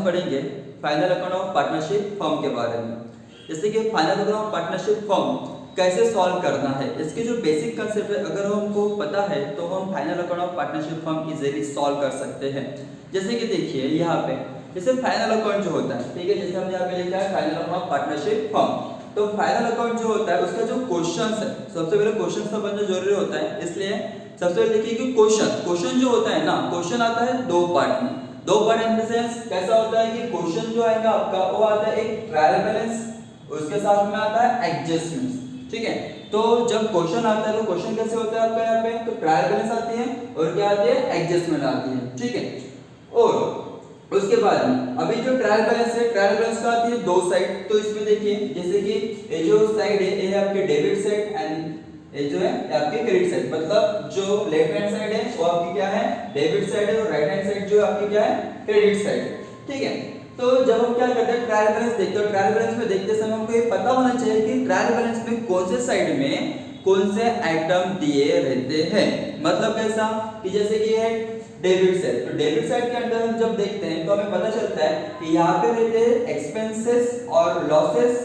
पढ़ेंगे final account of partnership firm के बारे में। जैसे कि final account of partnership firm कैसे सॉल्व करना है, इसके जो बेसिक कंसेप्ट है अगर हमको पता है तो हम final account of partnership firm easily solve कर सकते हैं। जैसे कि देखिए यहाँ पे जैसे फाइनल अकाउंट जो होता है, ठीक है, जैसे हमने यहाँ पे लिखा है final account of partnership firm. तो फाइनल अकाउंट जो होता है उसका जो क्वेश्चंस है, सबसे पहले क्वेश्चन समझना जरूरी होता है, इसलिए सबसे पहले देखिए कि क्वेश्चन जो होता है ना, क्वेश्चन आता है दो पार्ट में। दो पार्ट इन द सेंस कैसा होता है कि क्वेश्चन जो आएगा आपका वो आता है एक ट्रायल बैलेंस, उसके साथ में आता है एडजस्टमेंट्स, ठीक है। तो जब क्वेश्चन आता है तो क्वेश्चन कैसे होता है आपका यहाँ पे, तो ट्रायल बैलेंस आती है और क्या आती है, एडजस्टमेंट आती है, ठीक है। और उसके बाद में अभी जो ट्रायल बैलेंस है, ट्रायल बैलेंस का आती है दो साइड। तो इसमें देखिए जैसे कि ये जो साइड है ये है आपके डेबिट साइड एंड ये जो है आपके क्रेडिट साइड, मतलब जो लेफ्ट हैंड साइड है वो आपकी क्या है, डेबिट साइड है, और राइट हैंड साइड जो है आपकी क्या है, क्रेडिट साइड है, ठीक है। तो जब हम क्या करते हैं ट्रायल बैलेंस देखते हैं, ट्रायल बैलेंस में देखते समय हमको ये पता होना चाहिए कि ट्रायल बैलेंस में कौन से साइड में कौन से आइटम दिए रहते हैं। मतलब कैसा कि जैसे कि है डेबिट साइड, तो डेबिट साइड के अंदर हम जब देखते हैं तो हमें पता चलता है कि यहाँ पे रहते हैं एक्सपेंसेस और लॉसेस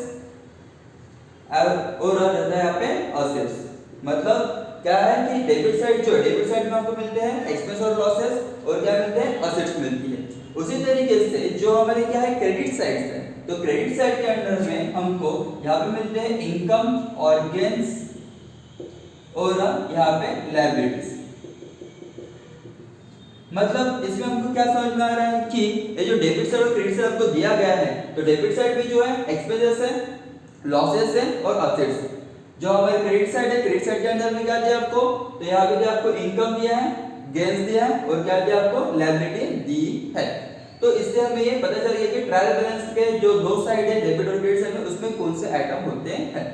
और रहता है यहाँ पे असेट्स। मतलब क्या है कि डेबिट साइड जो है, डेबिट साइड में हमको मिलते हैं एक्सपेंस और लॉसेस, और क्या मिलते हैं, असेट्स मिलती है। उसी तरीके से जो हमारे क्या है क्रेडिट साइड है, तो क्रेडिट साइड के अंदर में हमको यहाँ पे मिलते हैं इनकम और गेन्स और यहाँ पे लायबिलिटीज। मतलब इसमें हमको क्या समझ में आ रहा है कि ये जो डेबिट साइड और क्रेडिट साइड आपको दिया गया है, तो डेबिट साइड भी जो है एक्सपेंसेस है, लॉसेस है और असेट्स है। जो हमारे क्रेडिट साइड है, क्रेडिट साइड के अंदर में क्या दिया आपको, तो यहाँ पे आपको इनकम दिया है, गेन्स दिया है और क्या दिया आपको, लायबिलिटी दी है। तो इससे हमें ये पता चल गया कि ट्रायल बैलेंस के जो दो साइड है डेबिट और क्रेडिट साइड में, उसमें कौन से आइटम होते हैं,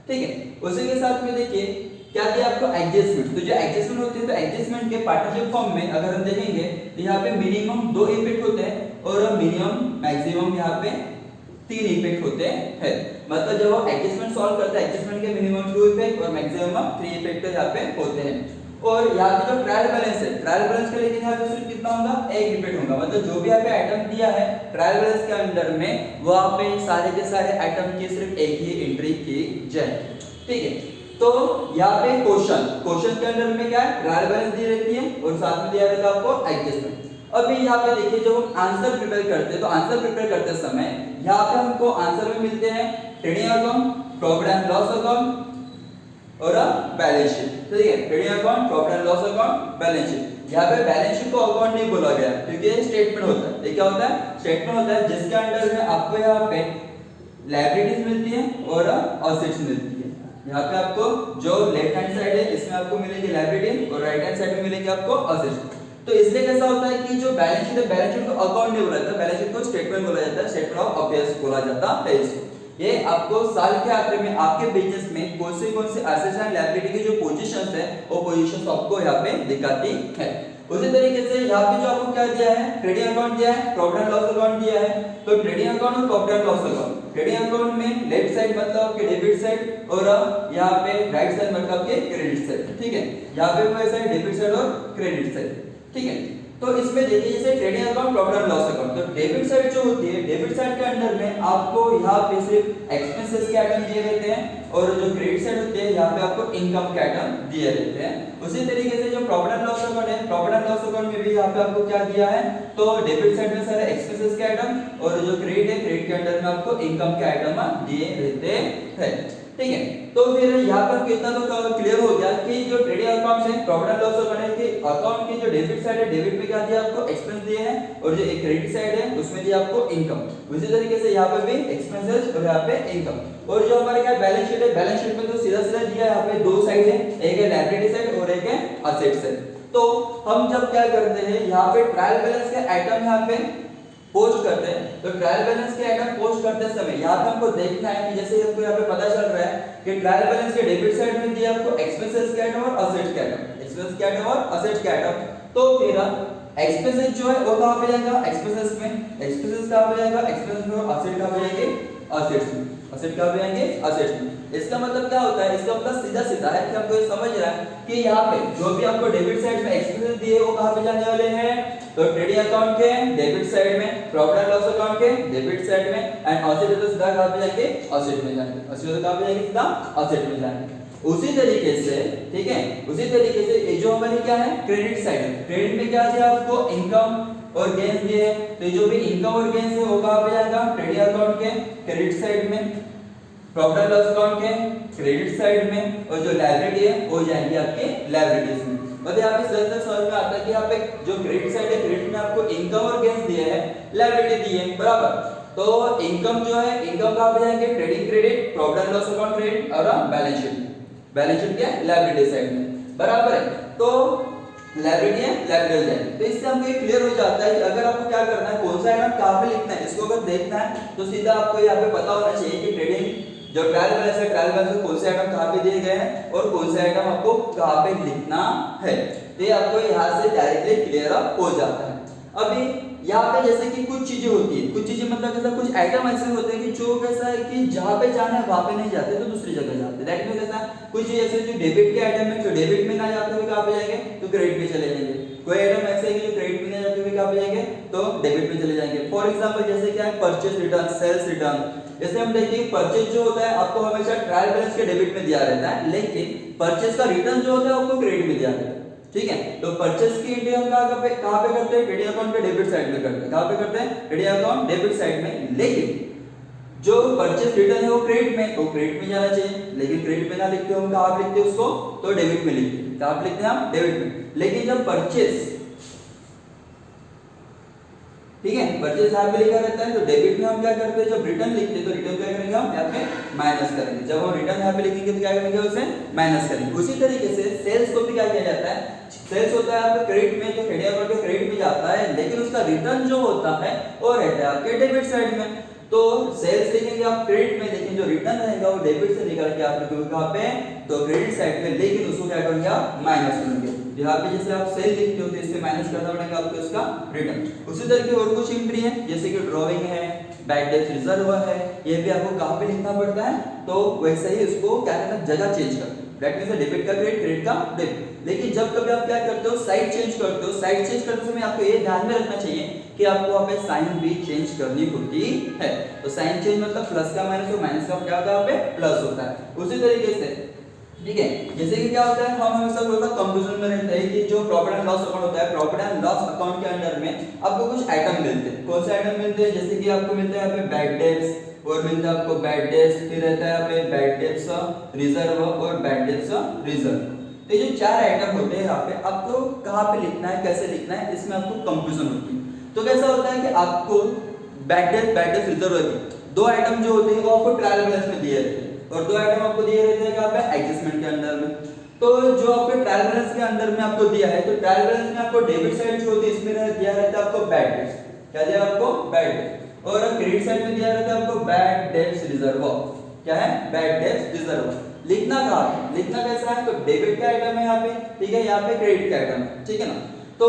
ठीक है। उसी के साथ में देखिए क्या दिया आपको, एडजस्टमेंट। तो जो एडजस्टमेंट होते हैं, तो एडजस्टमेंट के पार्टनरशिप फॉर्म में अगर हम देखेंगे तो यहाँ पे मिनिमम दो इफेक्ट होते हैं और मिनिमम मैक्सिमम यहाँ पे तीन इफेक्ट होते हैं। मतलब जब वो एडजस्टमेंट सॉल्व करता है, एडजस्टमेंट के मिनिमम 2 इफेक्ट और मैक्सिमम 3 इफेक्ट यहाँ पे होते हैं। और यहाँ पे जो ट्रायल बैलेंस है, ट्रायल बैलेंस के लिए यहाँ पे सिर्फ कितना होगा, एक इफेक्ट होगा। मतलब जो भी यहाँ पे आइटम दिया है ट्रायल बैलेंस के अंदर में, वहां पे सारे के सारे आइटम की सिर्फ एक ही एंट्री की जाए, ठीक है। तो यहाँ पे क्वेश्चन के अंदर में क्या है, ट्रायल बैलेंस दी रहती है और साथ में दिया रहता है आपको एडजस्टमेंट। अभी यहाँ पे देखिए जब हम आंसर प्रिपेयर करते हैं, तो आंसर प्रिपेयर करते समय यहाँ पे हमको आंसर में मिलते हैं trading account, profit and loss account और बैलेंस शीट, ठीक है। Trading account, profit and loss account, balance sheet. यहाँ पे बैलेंस शीट को अकाउंट नहीं बोला गया क्योंकि ये स्टेटमेंट होता है। ये क्या होता है, स्टेटमेंट होता है, जिसके अंदर में आपको यहाँ पे लायबिलिटीज मिलती है और असेट्स मिलती है। यहाँ पे आपको जो लेफ्ट हैंड साइड है इसमें आपको मिलेगी लायबिलिटी और राइट हैंड साइड में मिलेगी आपको असेट्स। तो इसलिए कैसा होता है कि जो बैलेंस शीट है, बैलेंस शीट को अकाउंट नहीं बोला जाता, बैलेंस शीट को स्टेटमेंट बोला जाता है, स्टेटमेंट ऑफ अफेयर्स बोला जाता है इसको। ये आपको साल के आखिर में आपके बिजनेस में कौन से एसेट्स एंड लायबिलिटी की जो पोजीशंस है वो पोजीशंस आपको यहाँ पे दिखाती है। उसी तरीके से यहाँ पे जो आपको क्या दिया है, ट्रेडिंग अकाउंट दिया है, प्रॉफिट एंड लॉस अकाउंट दिया है। तो ट्रेडिंग अकाउंट और profit and loss account, trading account में लेफ्ट साइड मतलब आपके डेबिट साइड और यहाँ पे राइट साइड मतलब आपके क्रेडिट साइड, ठीक है। यहाँ पे वो ऐसा है डेबिट साइड और क्रेडिट साइड, ठीक है। तो इसमें देखिए जैसे trading account, profit and loss account, तो डेबिट साइड जो होती है, डेबिट साइड के अंदर में आपको यहाँ पे सिर्फ एक्सपेंसेस के आइटम दिए रहते हैं और जो क्रेडिट साइड होती है यहाँ पे आपको इनकम के आइटम दिए रहते हैं। उसी तरीके से जो प्रॉफिट एंड लॉस अकाउंट है, प्रॉफिट एंड लॉस अकाउंट में भी यहाँ पे आपको क्या दिया है, तो डेबिट साइड में सारे एक्सपेंसेस के आइटम और जो क्रेडिट है, क्रेडिट के अंदर में आपको इनकम के आइटम दिए रहते हैं, ठीक है। तो फिर यहाँ पर कितना तो क्लियर हो गया कि जो ट्रेडिंग अकाउंट है, प्रॉफिट एंड लॉस अकाउंट है कि अकाउंट की जो डेबिट साइड है, डेबिट में क्या दिया आपको, एक्सपेंस दिए हैं और जो क्रेडिट साइड है उसमें दिया आपको इनकम। उसी तरीके से यहाँ पे भी एक्सपेंसेस और यहाँ पे इनकम। और जो हमारे क्या बैलेंस शीट है, बैलेंस शीट में तो सीधा सीधा दिया है, यहाँ पे दो साइड है, एक है लायबिलिटी साइड और एक है असेट साइड। तो हम जब क्या करते हैं, यहाँ पे ट्रायल बैलेंस के आइटम यहाँ पे पोस्ट करते हैं, तो ट्रायल बैलेंस के आइटम पोस्ट करते समय यहाँ पे हमको देखना है कि जैसे हमको यहाँ पे पता चल रहा है कि ट्रायल बैलेंस के डेबिट साइड में दिया आपको एक्सपेंसेस के आइटम और असेट्स के आइटम, एक्सपेंस के आइटम और असेट्स के आइटम। तो फिर एक्सपेंसेस जो है वो कहाँ पे जाएगा, एक्सपेंसेस में, एक्सपेंसेस कहाँ पे जाएगा, एक्सपेंसेस में, और असेट कहाँ पे जाएंगे, असेट्स में, असेट कहाँ पे जाएंगे, असेट्स में। इसका मतलब क्या होता है, इसका मतलब सीधा सीधा है कि हमको ये समझ रहा है कि यहाँ पे जो भी आपको डेबिट साइड में एक्सपेंसेस दिए वो कहाँ पे जाने वाले हैं, तो ट्रेडिंग अकाउंट के डेबिट साइड में, प्रॉफिट एंड लॉस अकाउंट के डेबिट साइड में, एंड ऑसेट तो सीधा कहाँ पे जाएंगे, ऑसेट में जाएंगे, ऑसेट तो कहाँ पे जाएंगे, सीधा ऑसेट में जाएंगे। उसी तरीके से ठीक है, उसी तरीके से ये जो हमारी क्या है क्रेडिट साइड है, क्रेडिट में क्या दिया आपको, इनकम और गेन्स दिए, तो जो भी इनकम और गेन्स है वो कहाँ पे जाएगा, ट्रेडिंग अकाउंट के क्रेडिट साइड में, प्रॉफिट एंड लॉस अकाउंट के क्रेडिट साइड में, और जो लायबिलिटी है वो जाएंगी आपके लायबिलिटीज में। मतलब यहाँ पे सरल समझ में आता है कि यहाँ पे जो क्रेडिट साइड है, क्रेडिट में आपको इनकम और गेन्स दिए हैं, लायबिलिटी दी है, बराबर। तो इनकम जो है, इनकम कहाँ पे जाएंगे, trading credit, profit and loss account credit, और बैलेंस शीट, बैलेंस शीट क्या है, लायबिलिटी साइड में, बराबर है। तो लायबिलिटी है, लायबिलिटी जाएगी। तो इससे हमको ये क्लियर हो जाता है कि अगर आपको क्या करना है, कौन सा आइटम कहाँ पे लिखना है, इसको अगर देखना है तो सीधा आपको यहाँ पे पता होना चाहिए कि ट्रेडिंग जो ट्रायल बैलेंस है, ट्रायल बैलेंस में कौन से आइटम कहाँ पे दिए गए हैं और कौन से आइटम आपको कहाँ पे लिखना है, तो ये आपको यहाँ से डायरेक्टली क्लियर अप हो जाता है। अभी यहाँ पे जैसे कि कुछ चीजें होती है, कुछ चीजें मतलब कैसा, कुछ आइटम ऐसे होते हैं कि जो कैसा है कि जहाँ पे जाना है वहाँ पे नहीं जाते तो दूसरी जगह जाते हैं। दैट मीन कैसा, कुछ ऐसे जो डेबिट के आइटम है, जो डेबिट में ना जाते हुए कहाँ पे जाएंगे, तो क्रेडिट में चले जाएंगे। कोई आइटम ऐसे है कि जो क्रेडिट में ना जाते हुए कहाँ पे जाएंगे, तो डेबिट में चले जाएंगे। फॉर एग्जांपल जैसे क्या है, परचेज रिटर्न, सेल्स रिटर्न। जैसे हम देखिए परचेज जो होता है आपको हमेशा ट्रायल बैलेंस के डेबिट में दिया रहता है, लेकिन परचेज का रिटर्न जो होता है आपको क्रेडिट में दिया रहता है, ठीक है। तो परचेज की एंट्री हम कहाँ पे करते हैं, ट्रेडिंग अकाउंट के डेबिट साइड में करते हैं। कहाँ पे करते हैं, ट्रेडिंग अकाउंट डेबिट साइड में। लेकिन जो परचेज रिटर्न है वो क्रेडिट में, तो क्रेडिट में जाना चाहिए, लेकिन क्रेडिट में ना लिखते हो हम कहाँ पे लिखते हैं उसको, तो डेबिट में लिखते हैं। कहाँ पे लिखते हैं हम, डेबिट में। लेकिन जब परचेज, ठीक है, परचेज यहाँ पे लिखा रहता है, तो डेबिट में हम क्या करते हैं, जब रिटर्न लिखते हैं तो रिटर्न क्या करेंगे हम यहाँ पे माइनस करेंगे। जब हम रिटर्न यहाँ पे लिखेंगे तो क्या करेंगे, उसे माइनस करेंगे। उसी तरीके से सेल्स को भी क्या किया जाता है, सेल्स होता है आपके क्रेडिट में, तो ट्रेडिंग अकाउंट के क्रेडिट में जाता है, लेकिन उसका रिटर्न जो होता है वो रहता है आपके डेबिट साइड में। तो सेल्स लिखेंगे आप क्रेडिट में, लेकिन जो रिटर्न रहेगा वो डेबिट से निकाल के आप लिखोगे कहाँ पे, तो क्रेडिट साइड में, लेकिन उसको क्या करेंगे आप माइनस करेंगे। यहाँ पे जैसे आप सेल लिखते हो तो इससे माइनस करना पड़ेगा आपको इसका रिटर्न। उसी तरीके और कुछ एंट्री है जैसे कि ड्राइंग है, बैड डेट रिजर्व है, ये भी आपको कहाँ पे लिखना पड़ता है, तो वैसे ही उसको क्या करना, जगह चेंज करना। दैट मींस डेबिट का क्रेडिट, क्रेडिट का डेबिट। लेकिन जब कभी आप क्या करते हो, साइड चेंज करते हो, साइड चेंज करते समय आपको ये ध्यान में रखना चाहिए कि आपको वहाँ पे साइन भी चेंज करनी होती है। तो साइन चेंज मतलब प्लस का माइनस और माइनस का क्या होता है, यहाँ पे प्लस होता है। उसी तरीके से ठीक है, जैसे कि क्या होता है, हम हमेशा थोड़ा सा कंफ्यूजन में रहते हैं कि जो प्रॉफिट एंड लॉस अकाउंट होता है, प्रॉफिट एंड लॉस अकाउंट के अंदर में आपको कुछ आइटम मिलते हैं। कौन से आइटम मिलते हैं, जैसे कि आपको मिलता है यहाँ पे बैड डेट्स, और मिलता है आपको बैड डेट्स, फिर रहता है यहाँ पे बैड डेट्स रिजर्व और बैड डेट्स रिजर्व। तो ये जो चार आइटम होते हैं यहाँ पे आपको कहाँ पे लिखना है, कैसे लिखना है, इसमें आपको कंफ्यूजन होती है। तो कैसा होता है कि आपको बैड डेट्स रिजर्व दो आइटम जो होते हैं वो आपको ट्रायल बैलेंस में दिए रहते हैं, और दो आइटम आपको दिए रहते हैं कहाँ पे, एडजस्टमेंट के अंदर में। तो जो आपको ट्रायल बैलेंस के अंदर में आपको दिया है, तो ट्रायल बैलेंस में आपको डेबिट साइड जो होती है इसमें दिया रहता है आपको बैड डेट्स, क्या दिया आपको, बैड डेट्स, और क्रेडिट साइड में दिया रहता है आपको बैड डेट्स रिजर्व। क्या है, बैड डेट्स रिजर्व। लिखना कहाँ है, लिखना कैसा है, तो डेबिट का आइटम है यहाँ पे, ठीक है, यहाँ पे क्रेडिट का आइटम है, ठीक है ना। तो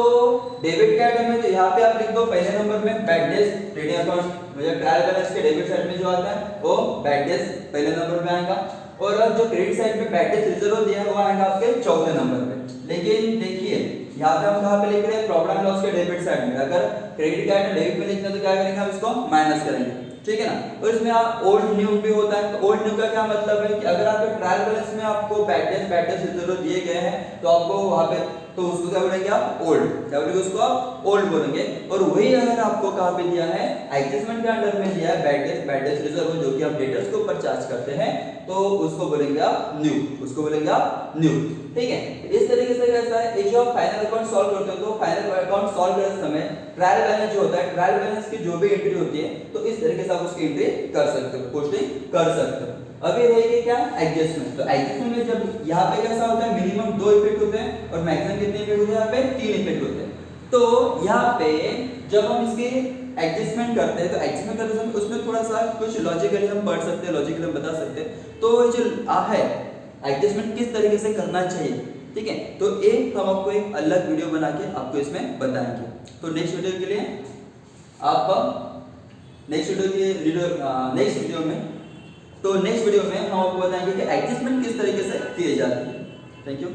डेबिट का आइटम है तो यहाँ पे आप लिख दो पहले नंबर में बैड डेट्स, ट्रेडिंग अकाउंट मतलब ट्रायल बैलेंस के डेबिट साइड में जो आता है वो बैड डेट्स पहले नंबर में आएगा, और अब जो क्रेडिट साइड में बैड डेट्स रिजर्व दिया है वो आएगा आपके चौथे नंबर पे। लेकिन देखिए यहाँ पे हम कहाँ पे लिख रहे हैं, प्रॉफिट एंड लॉस के डेबिट साइड में। अगर क्रेडिट का आइटम डेबिट में लिखना है तो क्या करेंगे हम, इसको माइनस करेंगे, ठीक है ना। और इसमें आप ओल्ड न्यू भी होता है। तो ओल्ड न्यू का क्या मतलब है कि अगर आपके ट्रायल बैलेंस में आपको बैड डेट्स रिजर्व दिए गए हैं तो आपको वहां पे, तो उसको क्या बोलेंगे आप, ओल्ड, क्या बोलेंगे उसको आप, ओल्ड बोलेंगे। और वही अगर आपको कहाँ पे दिया है, एडजस्टमेंट के अंडर में दिया है बैड डेट्स रिजर्व, जो कि आप डेटर्स के ऊपर चार्ज करते हैं, तो उसको बोलेंगे आप न्यू, उसको बोलेंगे आप न्यू, ठीक है। इस तरीके से कैसा है, एक जो आप फाइनल अकाउंट सॉल्व करते हो तो फाइनल अकाउंट सॉल्व करते समय ट्रायल बैलेंस जो होता है, ट्रायल बैलेंस की जो भी एंट्री होती है तो इस तरीके से आप उसकी एंट्री कर सकते हो, पोस्टिंग कर सकते हो। अभी रहेगी क्या, एडजस्टमेंट। तो एडजस्टमेंट में जब यहाँ पे कैसा होता है, मिनिमम 2 इफेक्ट होते हैं और मैक्सिमम कितने इफेक्ट होते हैं, यहाँ पे 3 इफेक्ट होते हैं। तो यहाँ पे जब हम इसके एडजस्टमेंट करते हैं तो एडजस्टमेंट करते समय उसमें थोड़ा सा कुछ लॉजिकली हम पढ़ सकते हैं, लॉजिकली हम बता सकते हैं। तो जो है एडजस्टमेंट किस तरीके से करना चाहिए, ठीक है, तो एक हम आपको एक अलग वीडियो बना के आपको इसमें बताएंगे। तो नेक्स्ट वीडियो के लिए आप नेक्स्ट वीडियो में तो नेक्स्ट वीडियो में हम आपको बताएंगे कि एडजस्टमेंट किस तरीके से किए जाते हैं। Thank you.